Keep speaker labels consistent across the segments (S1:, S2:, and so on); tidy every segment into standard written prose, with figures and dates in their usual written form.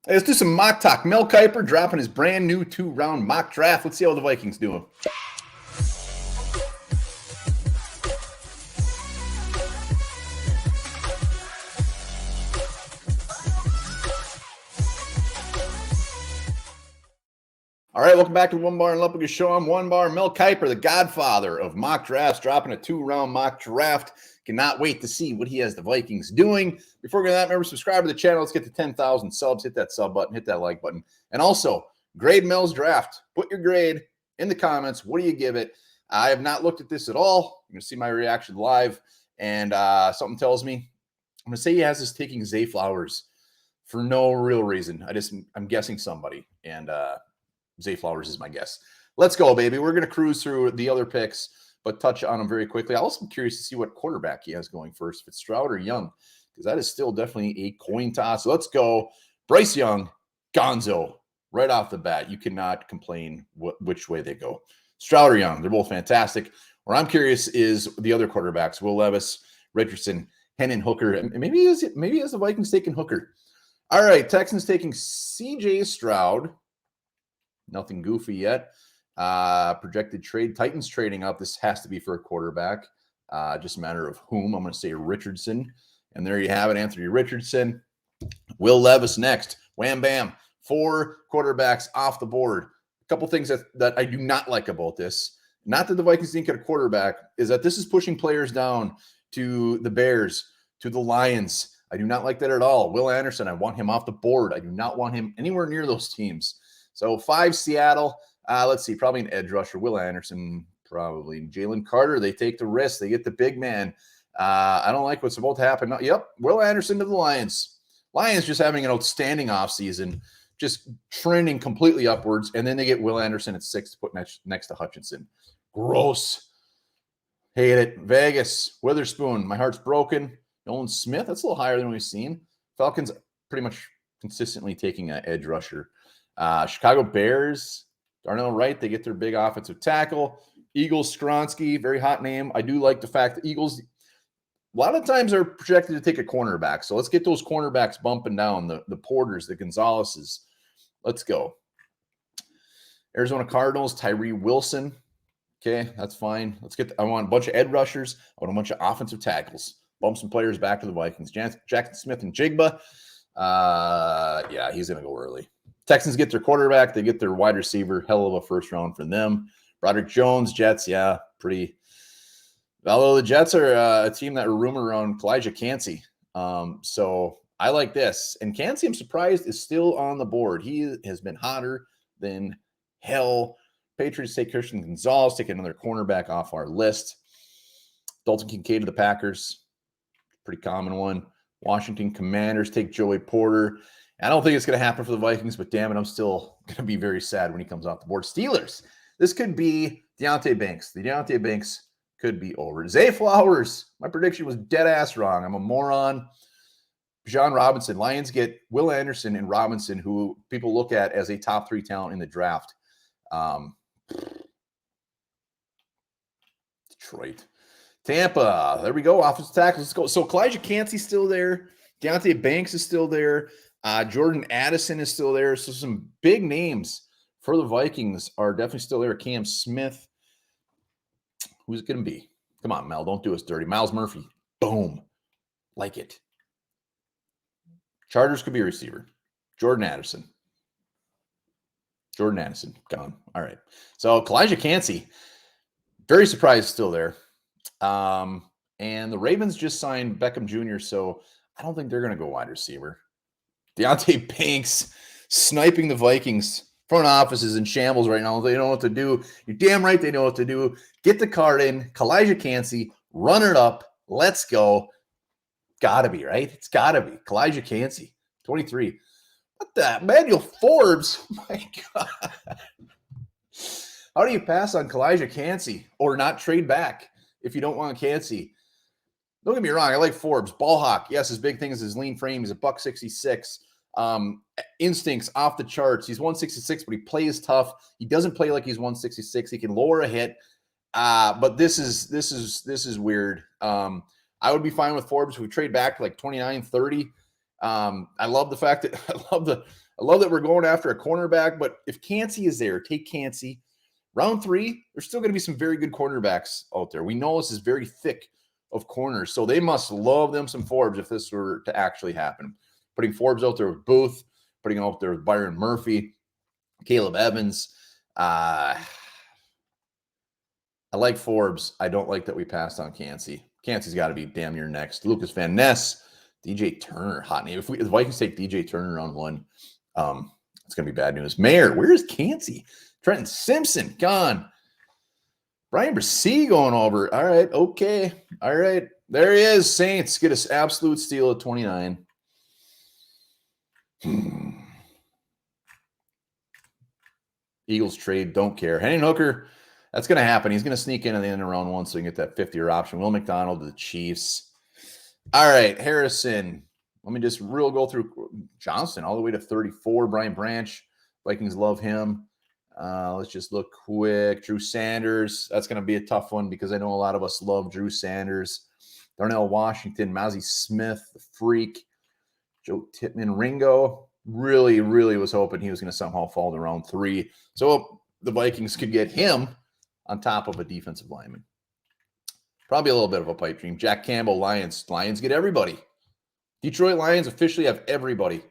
S1: Hey, let's do some mock talk. Mel Kiper dropping his brand new 2-round mock draft. Let's see how the Vikings doing. All right, welcome back to the Onebar and Lupagus show. I'm Onebar. Mel Kiper, the godfather of mock drafts, dropping a 2-round mock draft. Cannot wait to see what he has the Vikings doing. Before we get that, remember, subscribe to the channel. Let's get to 10,000 subs. Hit that sub button, hit that like button. And also, grade Mel's draft. Put your grade in the comments. What do you give it? I have not looked at this at all. You're going to see my reaction live. And something tells me, I'm going to say he has this taking Zay Flowers for no real reason. I'm guessing somebody. And Zay Flowers is my guess. Let's go, baby. We're going to cruise through the other picks, but touch on them very quickly. I also am curious to see what quarterback he has going first, if it's Stroud or Young, because that is still definitely a coin toss. So let's go. Bryce Young, Gonzo, right off the bat. You cannot complain which way they go. Stroud or Young, they're both fantastic. Where I'm curious is the other quarterbacks, Will Levis, Richardson, Hendon Hooker. And maybe is the Vikings taking Hooker. All right, Texans taking C.J. Stroud. Nothing goofy yet. Projected trade. Titans trading up. This has to be for a quarterback. Just a matter of whom. I'm going to say Richardson. And there you have it, Anthony Richardson. Will Levis next. Wham, bam. 4 quarterbacks off the board. A couple things that I do not like about this. Not that the Vikings didn't get a quarterback, is that this is pushing players down to the Bears, to the Lions. I do not like that at all. Will Anderson, I want him off the board. I do not want him anywhere near those teams. So 5 Seattle. Let's see, probably an edge rusher. Will Anderson, probably. Jalen Carter, they take the risk. They get the big man. I don't like what's about to happen. Yep, Will Anderson to the Lions. Lions just having an outstanding offseason, just trending completely upwards. And then they get Will Anderson at 6 to put next to Hutchinson. Gross. Hate it. Vegas, Witherspoon, my heart's broken. Nolan Smith, that's a little higher than we've seen. Falcons pretty much consistently taking an edge rusher. Chicago Bears, Darnell Wright, they get their big offensive tackle. Eagles, Skronsky, very hot name. I do like the fact that Eagles, a lot of times, are projected to take a cornerback. So let's get those cornerbacks bumping down, the Porters, the Gonzaleses. Let's go. Arizona Cardinals, Tyree Wilson. Okay, that's fine. I want a bunch of edge rushers. I want a bunch of offensive tackles. Bump some players back to the Vikings. Jackson Smith and Jigba. Yeah, he's going to go early. Texans get their quarterback. They get their wide receiver. Hell of a first round for them. Broderick Jones, Jets, yeah, pretty. Although the Jets are a team that are rumored around Kalijah Kancey. So I like this. And Kancey, I'm surprised, is still on the board. He has been hotter than hell. Patriots take Christian Gonzalez, take another cornerback off our list. Dalton Kincaid to the Packers. Pretty common one. Washington Commanders take Joey Porter. I don't think it's going to happen for the Vikings, but damn it, I'm still going to be very sad when he comes off the board. Steelers. This could be Deontay Banks. The Deontay Banks could be over. Zay Flowers. My prediction was dead ass wrong. I'm a moron. John Robinson. Lions get Will Anderson and Robinson, who people look at as a top 3 talent in the draft. Detroit. Tampa. There we go. Offensive tackle. Let's go. So Kalijah Kancey's still there. Deontay Banks is still there. Jordan Addison is still there. So some big names for the Vikings are definitely still there. Cam Smith. Who's it going to be? Come on, Mel. Don't do us dirty. Miles Murphy. Boom. Like it. Chargers could be a receiver. Jordan Addison. Gone. All right. So Kalijah Kancey. Very surprised still there. And the Ravens just signed Beckham Jr., so I don't think they're going to go wide receiver. Deontay Banks sniping the Vikings. Front office is in shambles right now. They don't know what to do. You're damn right they know what to do. Get the card in. Kalijah Kancey. Run it up. Let's go. Gotta be, right? It's gotta be. Kalijah Kancey. 23. What the? Manuel Forbes? My God. How do you pass on Kalijah Kancey or not trade back if you don't want Kancey? Don't get me wrong. I like Forbes. Ball hawk. Yes, his big thing is his lean frame. He's a $166. Instincts off the charts. He's 166, but he plays tough. He doesn't play like he's 166. He can lower a hit. But this is weird. I would be fine with Forbes if we trade back to like 29, 30. I love the fact that I love that we're going after a cornerback, but if Cansey is there, take Cansey. Round 3, there's still going to be some very good cornerbacks out there. We know this is very thick of corners, so they must love them some Forbes if this were to actually happen. Putting Forbes out there with Booth, putting him out there with Byron Murphy, Caleb Evans. I like Forbes. I don't like that we passed on Cansey. Cansey's got to be damn near next. Lucas Van Ness, DJ Turner, hot name. If the Vikings take DJ Turner on one, it's going to be bad news. Mayer, where's Cansey? Trenton Simpson, gone. Brian Brissy going over. All right, okay. All right, there he is. Saints get an absolute steal at 29. Eagles trade, don't care. Henry Hooker, that's going to happen. He's going to sneak in at the end of round 1 so he can get that 50-year option. Will McDonald to the Chiefs. All right, Harrison. Let me just go through Johnson all the way to 34. Brian Branch, Vikings love him. Let's just look quick. Drew Sanders. That's going to be a tough one because I know a lot of us love Drew Sanders. Darnell Washington, Mazi Smith, the Freak, Joe Tippmann, Ringo. Really, really was hoping he was going to somehow fall to round 3. So the Vikings could get him on top of a defensive lineman. Probably a little bit of a pipe dream. Jack Campbell, Lions. Lions get everybody. Detroit Lions officially have everybody.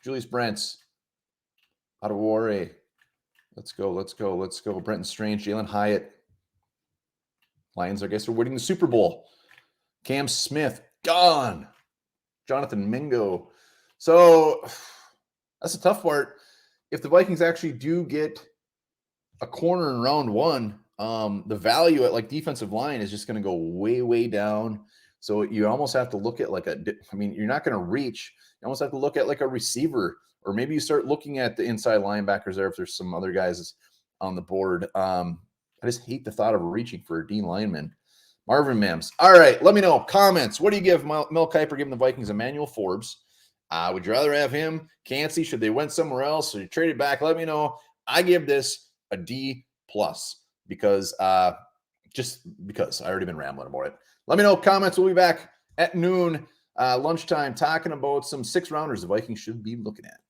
S1: Julius Brents. Adewale. Let's go. Brenton Strange, Jalen Hyatt. Lions, I guess, are winning the Super Bowl. Cam Smith, gone. Jonathan Mingo. So that's the tough part. If the Vikings actually do get a corner in round 1, the value at like defensive line is just going to go way, way down. So you almost have to look at you're not going to reach. You almost have to look at like a receiver. Or maybe you start looking at the inside linebackers there if there's some other guys on the board. I just hate the thought of reaching for a D lineman. Marvin Mims. All right, let me know. Comments. What do you give Mel Kiper giving the Vikings Emmanuel Forbes? Would you rather have him? Cansey? Should they went somewhere else? Or you trade it back? Let me know. I give this a D+ because just because I already been rambling about it. Let me know. Comments. We'll be back at noon, lunchtime, talking about some 6-rounders the Vikings should be looking at.